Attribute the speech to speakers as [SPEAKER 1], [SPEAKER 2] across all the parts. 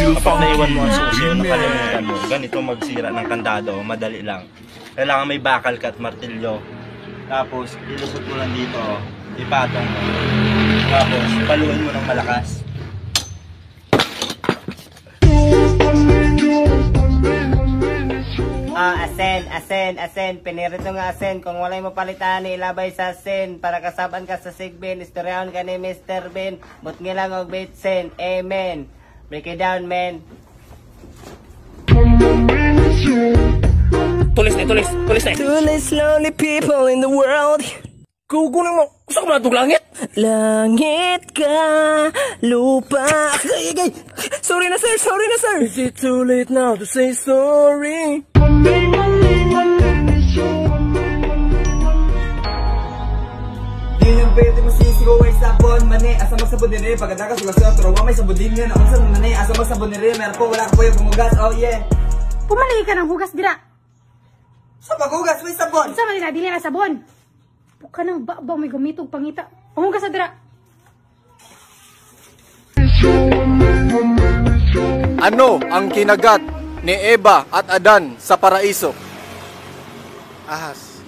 [SPEAKER 1] Kapag naiwan mo ang susi o nakalimutan mo, ganito magsira ng kandado, madali lang. Kailangan may bakal ka at martilyo. Tapos, ilusot mo lang dito, ipatong mo. Tapos, paluin mo ng malakas.
[SPEAKER 2] Asen, pinirito nga asen. Kung walay mo palitan, ilabay sa asen. Para kasaban ka sa sigbin, istoryahon ka ni Mr. Bean. But ngilang og bitsen, amen. Break it down, man.
[SPEAKER 3] Tulis na.
[SPEAKER 2] Tulis lonely people in the world.
[SPEAKER 3] Kukunin mo. Gusto ko matug langit.
[SPEAKER 2] Langit ka, lupa.
[SPEAKER 3] Ay. Sorry na, sir. Is it too late now to say sorry?
[SPEAKER 4] Di nang pwede masisigaw ay sabon mani. Asa magsabon din rin. Pagkataka sugas-sugas. Turawa may sabon din yun. Ako sa mani. Asa magsabon din rin. Meron po. Wala ka po yung pumugas. Oh yeah.
[SPEAKER 5] Pumali ka ng hugas dira.
[SPEAKER 4] Sa paghugas may sabon.
[SPEAKER 5] Sa manila, dili na sabon. Buka ng babaw may gumitog pangita. Panghugas sa dira.
[SPEAKER 6] Ano ang kinagat ni Eva at Adan sa paraiso? Ahas.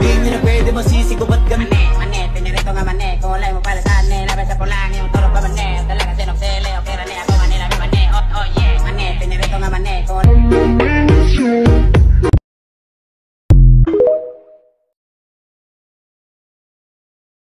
[SPEAKER 2] Di nyo na pwede masisigaw ba't ganun? Mane, pinirito nga mane. Kung walay mo palitan, labay sa pulang yung